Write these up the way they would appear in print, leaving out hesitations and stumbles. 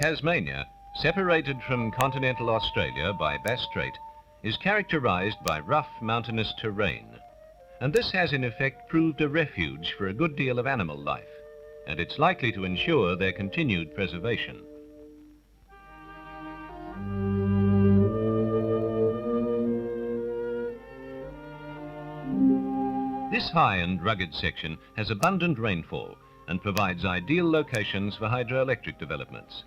Tasmania, separated from continental Australia by Bass Strait, is characterized by rough mountainous terrain, and this has in effect proved a refuge for a good deal of animal life, and it's likely to ensure their continued preservation. This high and rugged section has abundant rainfall and provides ideal locations for hydroelectric developments.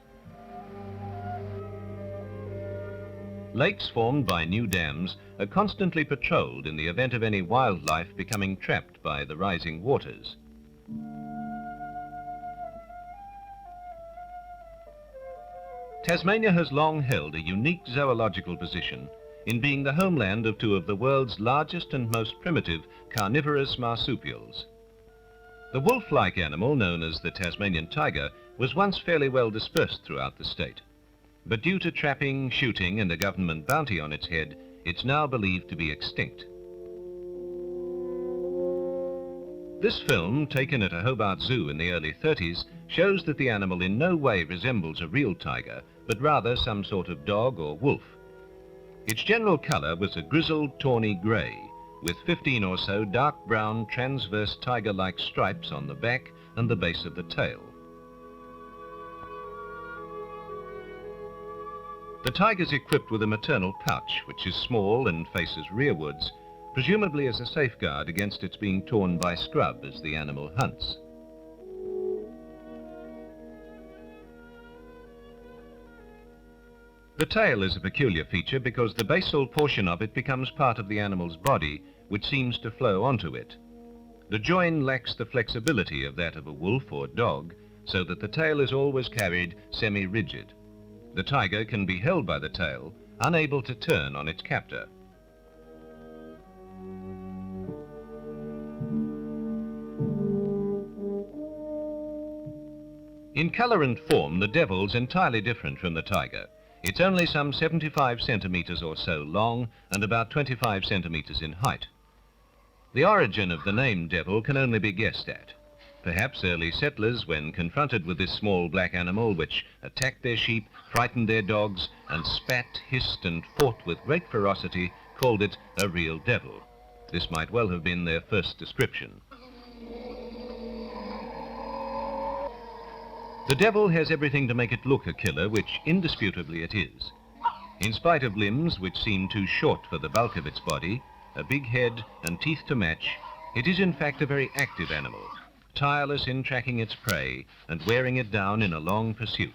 Lakes formed by new dams are constantly patrolled in the event of any wildlife becoming trapped by the rising waters. Tasmania has long held a unique zoological position in being the homeland of two of the world's largest and most primitive carnivorous marsupials. The wolf-like animal, known as the Tasmanian tiger, was once fairly well dispersed throughout the state, but due to trapping, shooting and a government bounty on its head, it's now believed to be extinct. This film, taken at a Hobart Zoo in the early 30s, shows that the animal in no way resembles a real tiger, but rather some sort of dog or wolf. Its general colour was a grizzled tawny grey, with 15 or so dark brown transverse tiger-like stripes on the back and the base of the tail. The tiger's equipped with a maternal pouch, which is small and faces rearwards, presumably as a safeguard against its being torn by scrub as the animal hunts. The tail is a peculiar feature because the basal portion of it becomes part of the animal's body, which seems to flow onto it. The join lacks the flexibility of that of a wolf or dog, so that the tail is always carried semi-rigid. The tiger can be held by the tail, unable to turn on its captor. In colour and form, the devil's entirely different from the tiger. It's only some 75 centimetres or so long and about 25 centimetres in height. The origin of the name devil can only be guessed at. Perhaps early settlers, when confronted with this small black animal which attacked their sheep, frightened their dogs, and spat, hissed and fought with great ferocity, called it a real devil. This might well have been their first description. The devil has everything to make it look a killer, which indisputably it is. In spite of limbs which seem too short for the bulk of its body, a big head and teeth to match, it is in fact a very active animal, tireless in tracking its prey and wearing it down in a long pursuit.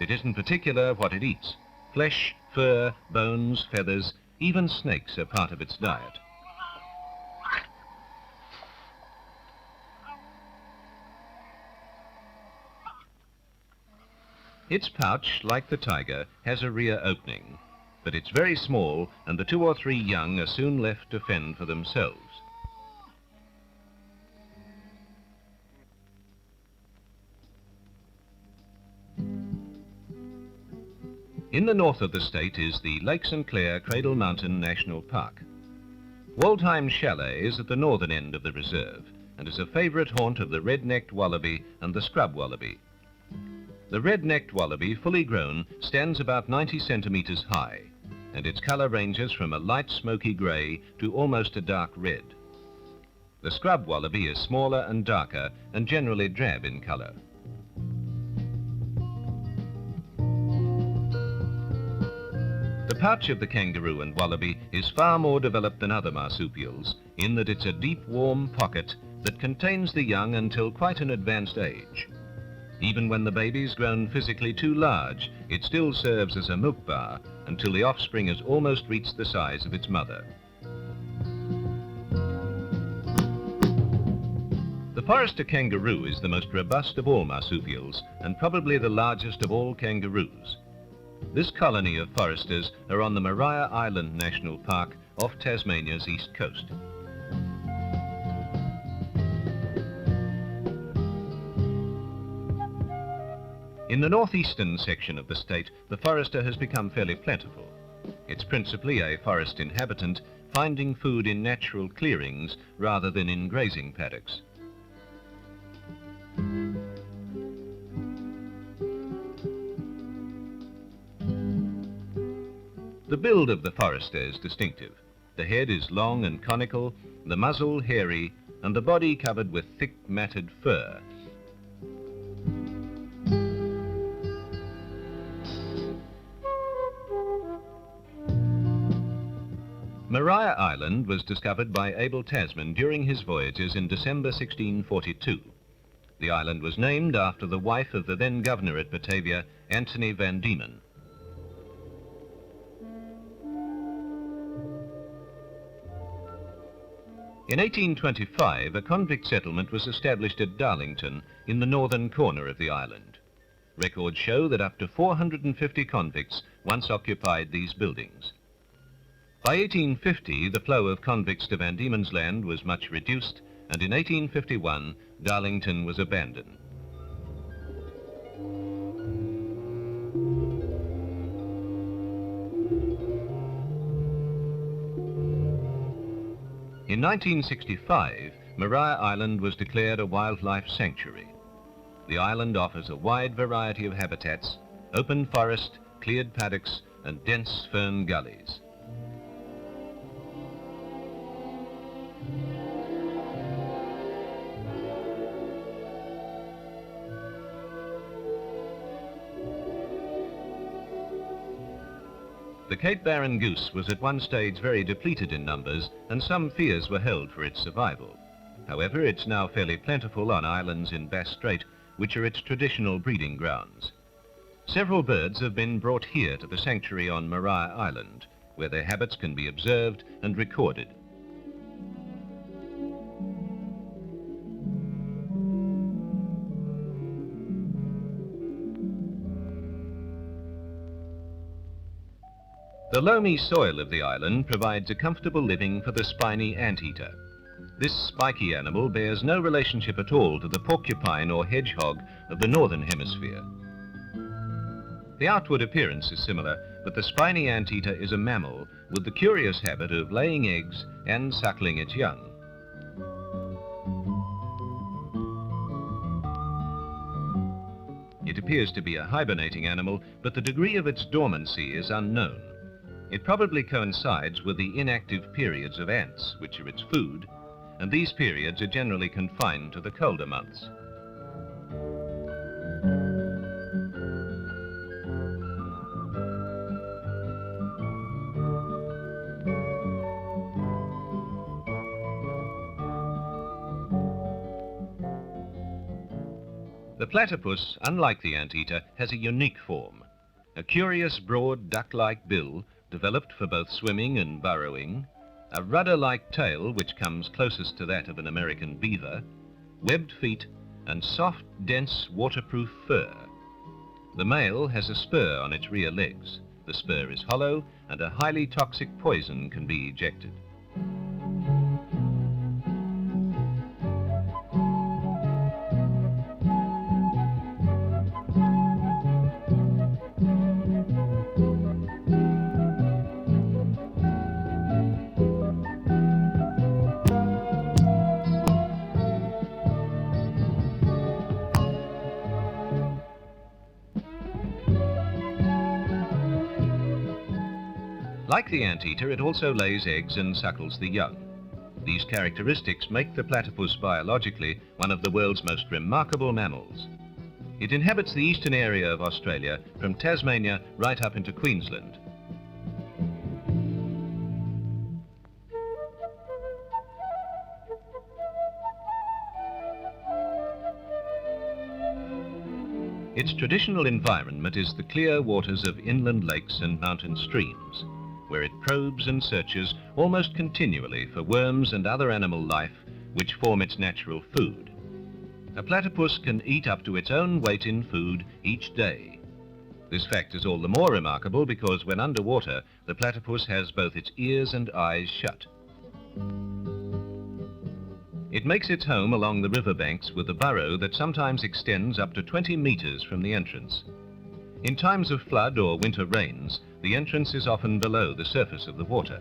It isn't particular what it eats. Flesh, fur, bones, feathers, even snakes are part of its diet. Its pouch, like the tiger, has a rear opening, but it's very small and the 2 or 3 young are soon left to fend for themselves. In the north of the state is the Lake St. Clair Cradle Mountain National Park. Waldheim Chalet is at the northern end of the reserve and is a favourite haunt of the red-necked wallaby and the scrub wallaby. The red-necked wallaby, fully grown, stands about 90 centimetres high, and its colour ranges from a light smoky grey to almost a dark red. The scrub wallaby is smaller and darker and generally drab in colour. The pouch of the kangaroo and wallaby is far more developed than other marsupials, in that it's a deep, warm pocket that contains the young until quite an advanced age. Even when the baby's grown physically too large, it still serves as a milk bar until the offspring has almost reached the size of its mother. The forester kangaroo is the most robust of all marsupials and probably the largest of all kangaroos. This colony of foresters are on the Mariah Island National Park off Tasmania's east coast. In the northeastern section of the state, the forester has become fairly plentiful. It's principally a forest inhabitant, finding food in natural clearings rather than in grazing paddocks. The build of the forester is distinctive. The head is long and conical, the muzzle hairy, and the body covered with thick matted fur. Mariah Island was discovered by Abel Tasman during his voyages in December 1642. The island was named after the wife of the then governor at Batavia, Anthony van Diemen. In 1825, a convict settlement was established at Darlington in the northern corner of the island. Records show that up to 450 convicts once occupied these buildings. By 1850, the flow of convicts to Van Diemen's Land was much reduced, and in 1851, Darlington was abandoned. In 1965, Mariah Island was declared a wildlife sanctuary. The island offers a wide variety of habitats, open forest, cleared paddocks, and dense fern gullies. The Cape Barren goose was at one stage very depleted in numbers, and some fears were held for its survival. However, it's now fairly plentiful on islands in Bass Strait, which are its traditional breeding grounds. Several birds have been brought here to the sanctuary on Mariah Island, where their habits can be observed and recorded. The loamy soil of the island provides a comfortable living for the spiny anteater. This spiky animal bears no relationship at all to the porcupine or hedgehog of the northern hemisphere. The outward appearance is similar, but the spiny anteater is a mammal with the curious habit of laying eggs and suckling its young. It appears to be a hibernating animal, but the degree of its dormancy is unknown. It probably coincides with the inactive periods of ants, which are its food, and these periods are generally confined to the colder months. The platypus, unlike the anteater, has a unique form. A curious broad duck-like bill developed for both swimming and burrowing, a rudder-like tail which comes closest to that of an American beaver, webbed feet, and soft, dense, waterproof fur. The male has a spur on its rear legs. The spur is hollow, and a highly toxic poison can be ejected. Like the anteater, it also lays eggs and suckles the young. These characteristics make the platypus biologically one of the world's most remarkable mammals. It inhabits the eastern area of Australia, from Tasmania right up into Queensland. Its traditional environment is the clear waters of inland lakes and mountain streams, where it probes and searches almost continually for worms and other animal life which form its natural food. A platypus can eat up to its own weight in food each day. This fact is all the more remarkable because when underwater, the platypus has both its ears and eyes shut. It makes its home along the riverbanks with a burrow that sometimes extends up to 20 meters from the entrance. In times of flood or winter rains, the entrance is often below the surface of the water.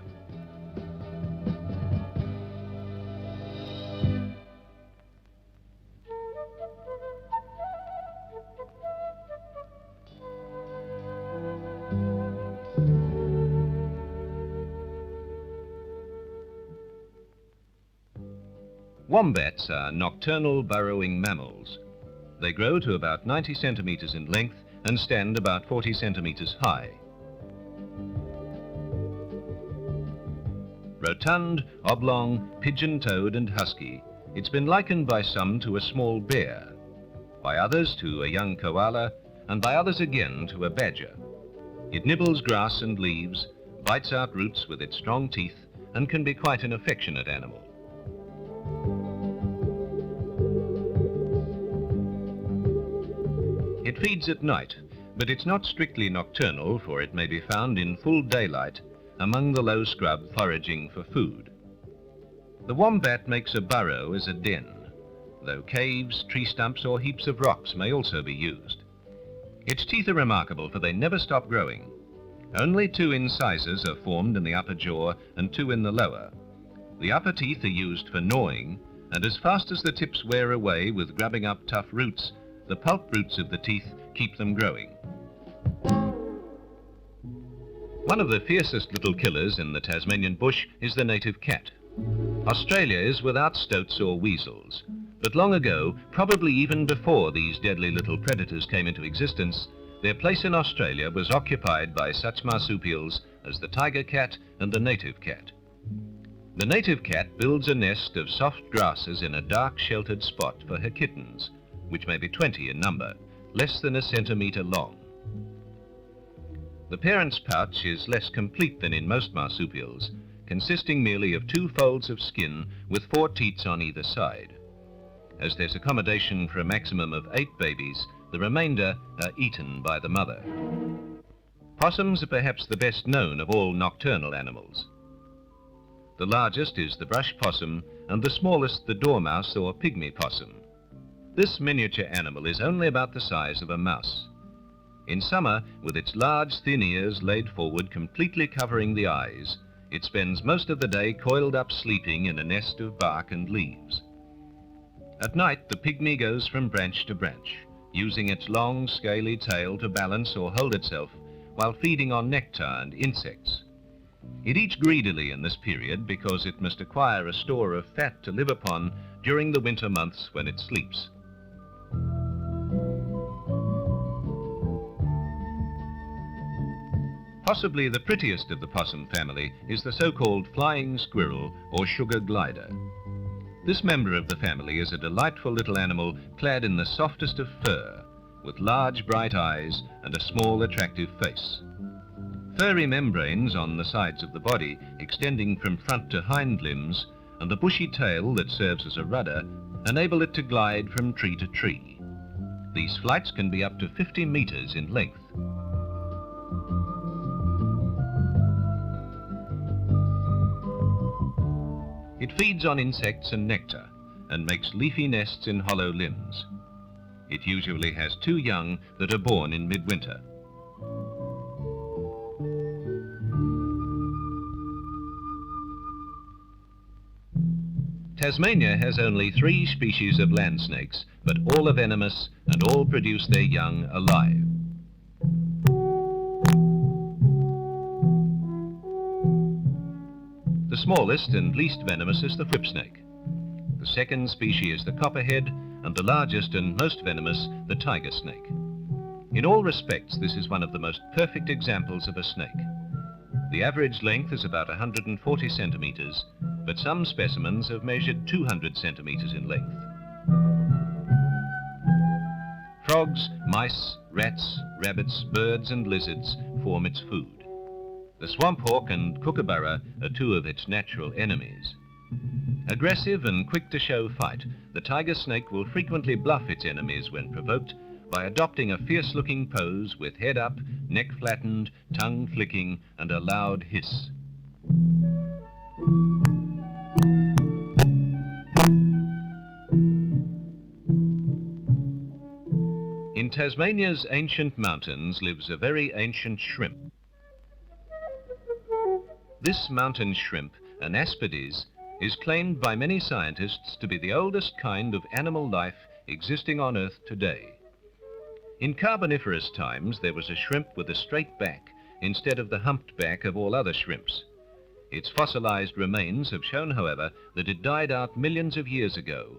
Wombats are nocturnal burrowing mammals. They grow to about 90 centimetres in length and stand about 40 centimetres high. Rotund, oblong, pigeon-toed and husky, it's been likened by some to a small bear, by others to a young koala, and by others again to a badger. It nibbles grass and leaves, bites out roots with its strong teeth, and can be quite an affectionate animal. It feeds at night, but it's not strictly nocturnal, for it may be found in full daylight among the low scrub foraging for food. The wombat makes a burrow as a den, though caves, tree stumps or heaps of rocks may also be used. Its teeth are remarkable, for they never stop growing. Only 2 incisors are formed in the upper jaw and 2 in the lower. The upper teeth are used for gnawing, and as fast as the tips wear away with grubbing up tough roots, the pulp roots of the teeth keep them growing. One of the fiercest little killers in the Tasmanian bush is the native cat. Australia is without stoats or weasels, but long ago, probably even before these deadly little predators came into existence, their place in Australia was occupied by such marsupials as the tiger cat and the native cat. The native cat builds a nest of soft grasses in a dark sheltered spot for her kittens, which may be 20 in number, less than a centimetre long. The parent's pouch is less complete than in most marsupials, consisting merely of 2 folds of skin with 4 teats on either side. As there's accommodation for a maximum of 8 babies, the remainder are eaten by the mother. Possums are perhaps the best known of all nocturnal animals. The largest is the brush possum, and the smallest the dormouse or pygmy possum. This miniature animal is only about the size of a mouse. In summer, with its large thin ears laid forward completely covering the eyes, it spends most of the day coiled up sleeping in a nest of bark and leaves. At night, the pygmy goes from branch to branch, using its long, scaly tail to balance or hold itself while feeding on nectar and insects. It eats greedily in this period because it must acquire a store of fat to live upon during the winter months when it sleeps. Possibly the prettiest of the possum family is the so-called flying squirrel or sugar glider. This member of the family is a delightful little animal clad in the softest of fur, with large bright eyes and a small attractive face. Furry membranes on the sides of the body, extending from front to hind limbs, and the bushy tail that serves as a rudder, enable it to glide from tree to tree. These flights can be up to 50 meters in length. It feeds on insects and nectar, and makes leafy nests in hollow limbs. It usually has 2 young that are born in midwinter. Tasmania has only 3 species of land snakes, but all are venomous and all produce their young alive. The smallest and least venomous is the whipsnake. The second species is the copperhead, and the largest and most venomous, the tiger snake. In all respects, this is one of the most perfect examples of a snake. The average length is about 140 centimeters, but some specimens have measured 200 centimeters in length. Frogs, mice, rats, rabbits, birds and lizards form its food. The swamp hawk and kookaburra are 2 of its natural enemies. Aggressive and quick to show fight, the tiger snake will frequently bluff its enemies when provoked by adopting a fierce-looking pose with head up, neck flattened, tongue flicking, and a loud hiss. In Tasmania's ancient mountains lives a very ancient shrimp. This mountain shrimp, an aspides, is claimed by many scientists to be the oldest kind of animal life existing on Earth today. In Carboniferous times, there was a shrimp with a straight back instead of the humped back of all other shrimps. Its fossilized remains have shown, however, that it died out millions of years ago,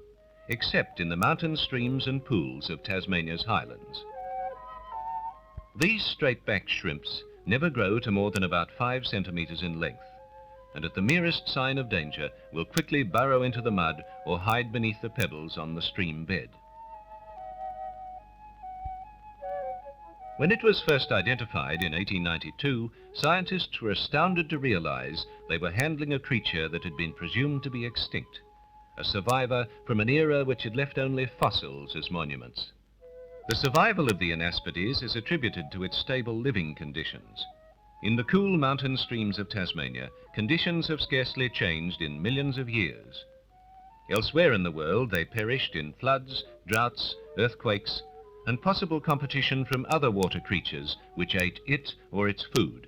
except in the mountain streams and pools of Tasmania's highlands. These straight-backed shrimps never grow to more than about 5 centimeters in length, and at the merest sign of danger will quickly burrow into the mud or hide beneath the pebbles on the stream bed. When it was first identified in 1892, scientists were astounded to realize they were handling a creature that had been presumed to be extinct, a survivor from an era which had left only fossils as monuments. The survival of the Anaspides is attributed to its stable living conditions. In the cool mountain streams of Tasmania, conditions have scarcely changed in millions of years. Elsewhere in the world, they perished in floods, droughts, earthquakes, and possible competition from other water creatures which ate it or its food.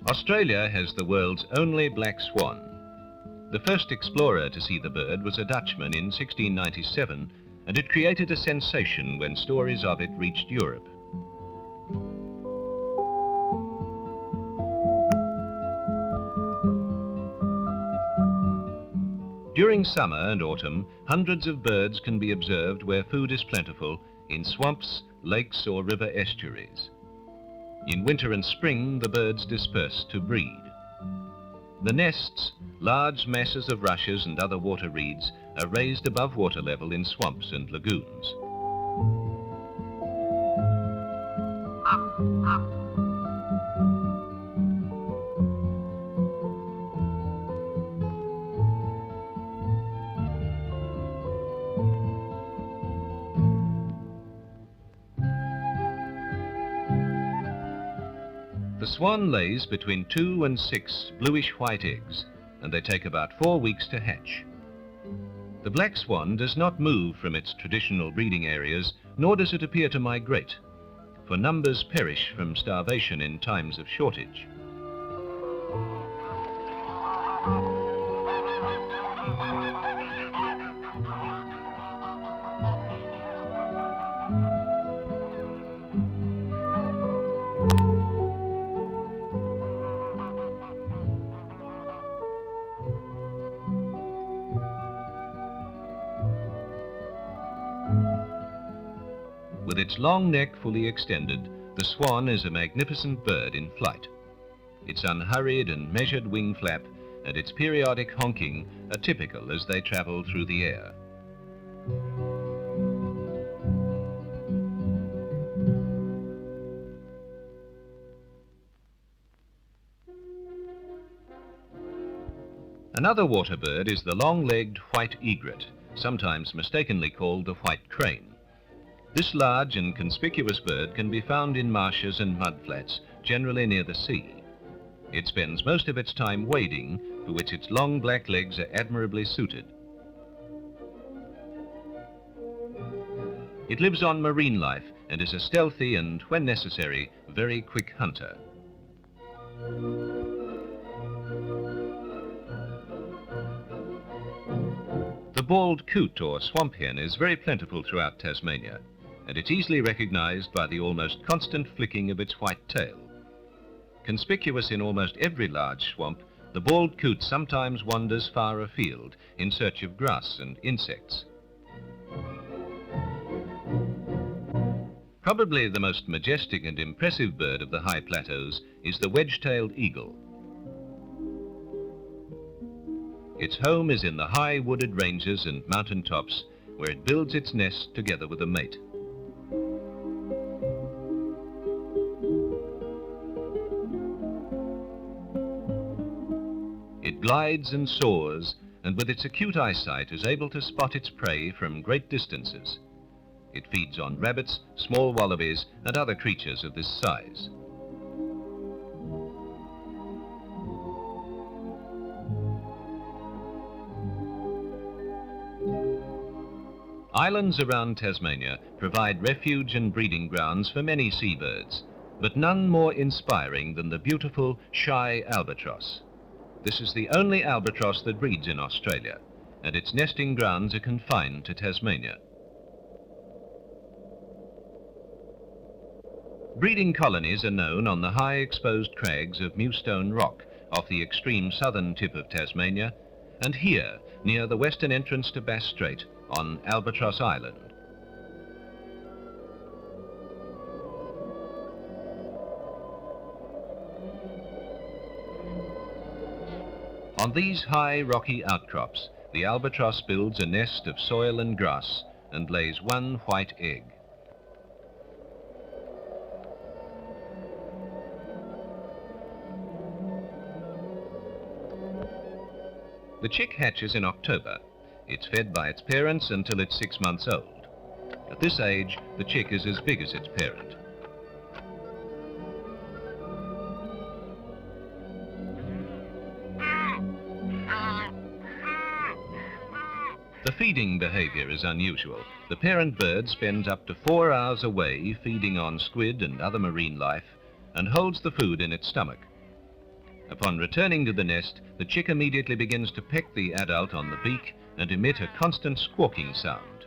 Australia has the world's only black swan. The first explorer to see the bird was a Dutchman in 1697, and it created a sensation when stories of it reached Europe. During summer and autumn, hundreds of birds can be observed where food is plentiful, in swamps, lakes or river estuaries. In winter and spring, the birds disperse to breed. The nests, large masses of rushes and other water reeds, are raised above water level in swamps and lagoons. The swan lays between 2 and 6 bluish-white eggs, and they take about 4 weeks to hatch. The black swan does not move from its traditional breeding areas, nor does it appear to migrate, for numbers perish from starvation in times of shortage. With its long neck fully extended, the swan is a magnificent bird in flight. Its unhurried and measured wing flap and its periodic honking are typical as they travel through the air. Another water bird is the long-legged white egret, sometimes mistakenly called the white crane. This large and conspicuous bird can be found in marshes and mudflats, generally near the sea. It spends most of its time wading, for which its long black legs are admirably suited. It lives on marine life and is a stealthy and, when necessary, very quick hunter. The bald coot or swamp hen is very plentiful throughout Tasmania, and it's easily recognized by the almost constant flicking of its white tail. Conspicuous in almost every large swamp, the bald coot sometimes wanders far afield in search of grass and insects. Probably the most majestic and impressive bird of the high plateaus is the wedge-tailed eagle. Its home is in the high wooded ranges and mountain tops, where it builds its nest together with a mate. It glides and soars, and with its acute eyesight is able to spot its prey from great distances. It feeds on rabbits, small wallabies, and other creatures of this size. Islands around Tasmania provide refuge and breeding grounds for many seabirds, but none more inspiring than the beautiful, shy albatross. This is the only albatross that breeds in Australia, and its nesting grounds are confined to Tasmania. Breeding colonies are known on the high exposed crags of Mewstone Rock off the extreme southern tip of Tasmania, and here near the western entrance to Bass Strait on Albatross Island. On these high rocky outcrops, the albatross builds a nest of soil and grass and lays one white egg. The chick hatches in October. It's fed by its parents until it's 6 months old. At this age, the chick is as big as its parent. The feeding behavior is unusual. The parent bird spends up to 4 hours away feeding on squid and other marine life and holds the food in its stomach. Upon returning to the nest, the chick immediately begins to peck the adult on the beak and emit a constant squawking sound.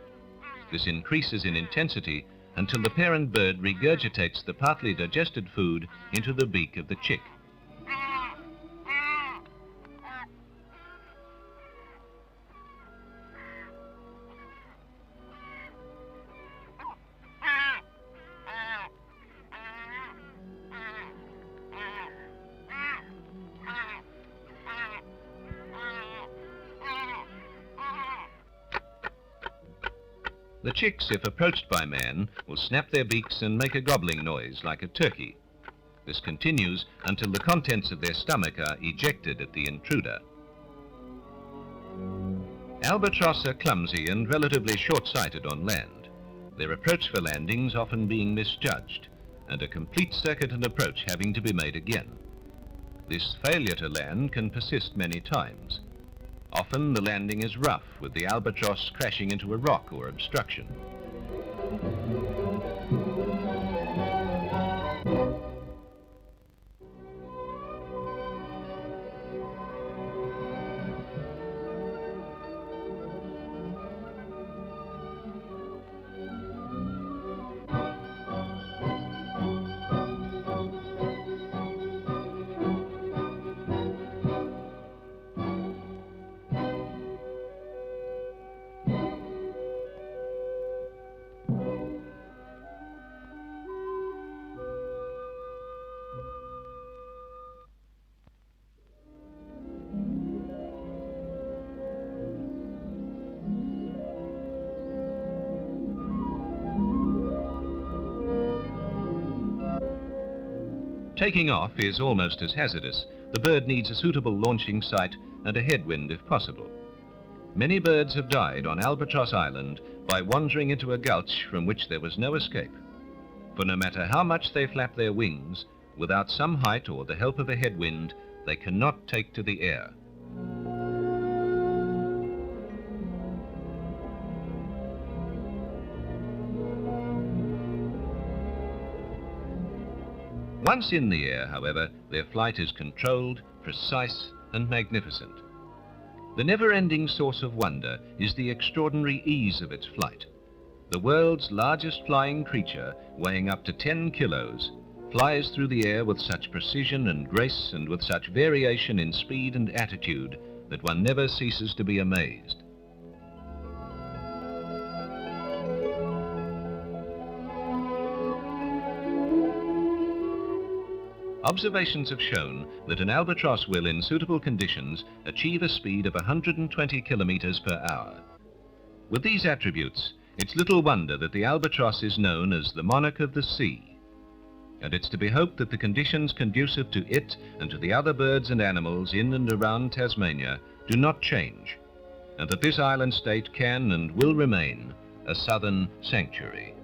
This increases in intensity until the parent bird regurgitates the partly digested food into the beak of the chick. The chicks, if approached by man, will snap their beaks and make a gobbling noise like a turkey. This continues until the contents of their stomach are ejected at the intruder. Albatross are clumsy and relatively short-sighted on land, their approach for landings often being misjudged, and a complete circuit and approach having to be made again. This failure to land can persist many times. Often the landing is rough, with the albatross crashing into a rock or obstruction. Taking off is almost as hazardous. The bird needs a suitable launching site and a headwind if possible. Many birds have died on Albatross Island by wandering into a gulch from which there was no escape. For no matter how much they flap their wings, without some height or the help of a headwind, they cannot take to the air. Once in the air, however, their flight is controlled, precise, and magnificent. The never-ending source of wonder is the extraordinary ease of its flight. The world's largest flying creature, weighing up to 10 kilos, flies through the air with such precision and grace and with such variation in speed and attitude that one never ceases to be amazed. Observations have shown that an albatross will, in suitable conditions, achieve a speed of 120 kilometers per hour. With these attributes, it's little wonder that the albatross is known as the monarch of the sea. And it's to be hoped that the conditions conducive to it and to the other birds and animals in and around Tasmania do not change, and that this island state can and will remain a southern sanctuary.